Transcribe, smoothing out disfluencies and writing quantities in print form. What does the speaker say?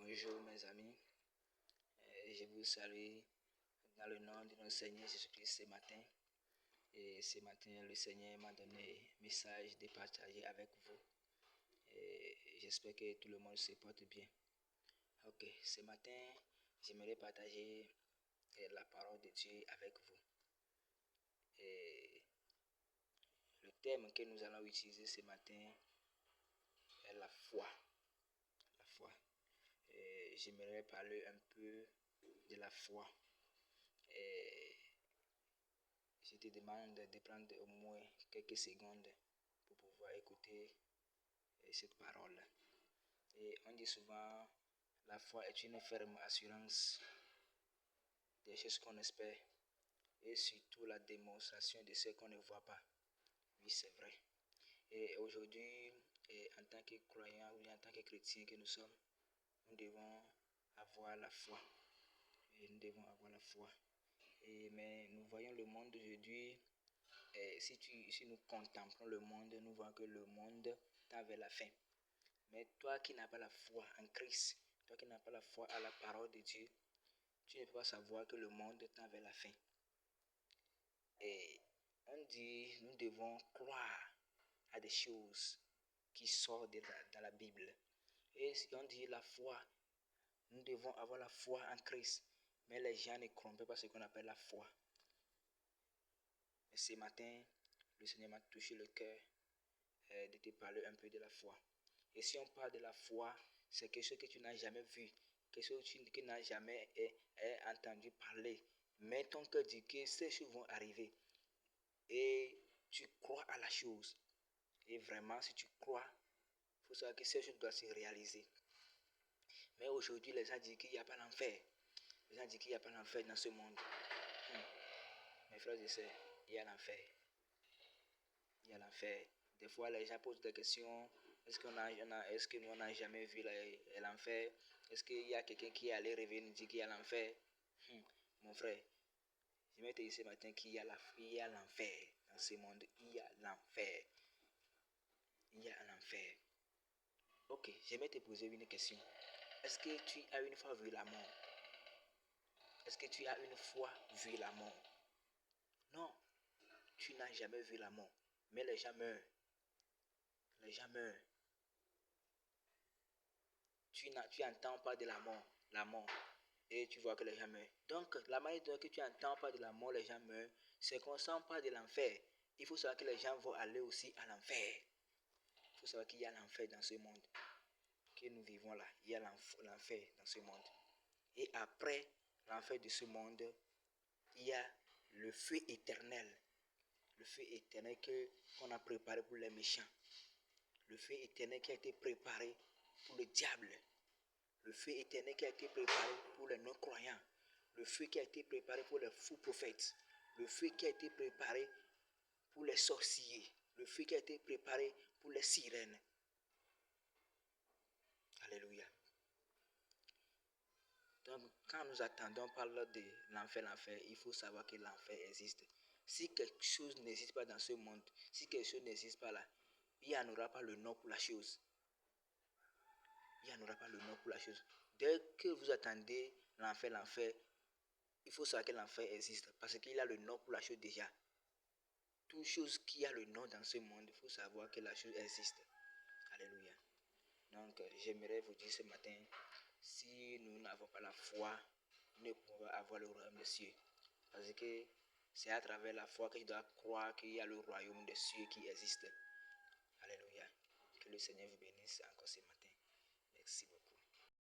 Bonjour mes amis, je vous salue dans le nom de notre Seigneur Jésus-Christ ce matin. Et ce matin, le Seigneur m'a donné un message de partager avec vous. Et j'espère que tout le monde se porte bien. Ok, ce matin, j'aimerais partager la parole de Dieu avec vous. Et le thème que nous allons utiliser ce matin est la foi. La foi. Et j'aimerais parler un peu de la foi. Et je te demande de prendre au moins quelques secondes pour pouvoir écouter cette parole. Et on dit souvent, la foi est une ferme assurance des choses qu'on espère et surtout la démonstration de ce qu'on ne voit pas. Oui, c'est vrai. Et aujourd'hui, en tant que croyants ou en tant que chrétiens que nous sommes, nous devons avoir la foi. Et nous devons avoir la foi. Mais nous voyons le monde d'aujourd'hui. Si nous contemplons le monde, nous voyons que le monde tend vers la fin. Mais toi qui n'as pas la foi en Christ, toi qui n'as pas la foi à la parole de Dieu, tu ne peux pas savoir que le monde tend vers la fin. Et on dit, nous devons croire à des choses qui sortent dans la Bible. Et si on dit la foi, nous devons avoir la foi en Christ. Mais les gens ne croient pas ce qu'on appelle la foi. Mais ce matin, le Seigneur m'a touché le cœur de te parler un peu de la foi. Et si on parle de la foi, c'est quelque chose que tu n'as jamais vu, quelque chose que tu n'as jamais entendu parler. Mais ton cœur dit que ces choses vont arriver. Et tu crois à la chose. Et vraiment, si tu crois, il faut savoir que ces choses doivent se réaliser. Mais aujourd'hui, les gens disent qu'il n'y a pas d'enfer. Les gens disent qu'il n'y a pas d'enfer dans ce monde. Mes frères et sœurs, il y a l'enfer. Il y a l'enfer. Des fois, les gens posent des questions. Est-ce que nous, on n'a jamais vu l'enfer? Est-ce qu'il y a quelqu'un qui est allé rêver nous dire qu'il y a l'enfer? Mon frère, je vais te dire ce matin qu'il y a l'enfer dans ce monde. Il y a l'enfer. Il y a l'enfer. Ok, je vais te poser une question. Est-ce que tu as une fois vu la mort? Est-ce que tu as une fois vu la mort? Non, tu n'as jamais vu la mort. Mais les gens meurent. Les gens meurent. Tu n'entends pas de la mort, et tu vois que les gens meurent. Donc, la manière dont que tu n'entends pas de la mort, les gens meurent, c'est qu'on ne sent pas de l'enfer. Il faut savoir que les gens vont aller aussi à l'enfer. Il faut savoir qu'il y a l'enfer dans ce monde que nous vivons là. Il y a l'enfer dans ce monde. Et après l'enfer de ce monde, il y a le feu éternel. Le feu éternel qu'on a préparé pour les méchants. Le feu éternel qui a été préparé pour le diable. Le feu éternel qui a été préparé pour les non-croyants. Le feu qui a été préparé pour les faux prophètes. Le feu qui a été préparé pour les sorciers. Le feu qui a été préparé pour les sirènes. Alléluia. Donc, quand nous attendons parler de l'enfer, il faut savoir que l'enfer existe. Si quelque chose n'existe pas dans ce monde, si quelque chose n'existe pas là, il n'y en aura pas le nom pour la chose. Il n'y en aura pas le nom pour la chose. Dès que vous attendez l'enfer, il faut savoir que l'enfer existe parce qu'il a le nom pour la chose déjà. Toute chose qui a le nom dans ce monde, il faut savoir que la chose existe. Alléluia. Donc, j'aimerais vous dire ce matin, si nous n'avons pas la foi, nous ne pouvons pas avoir le royaume des cieux. Parce que c'est à travers la foi que je dois croire qu'il y a le royaume des cieux qui existe. Alléluia. Que le Seigneur vous bénisse encore ce matin. Merci beaucoup.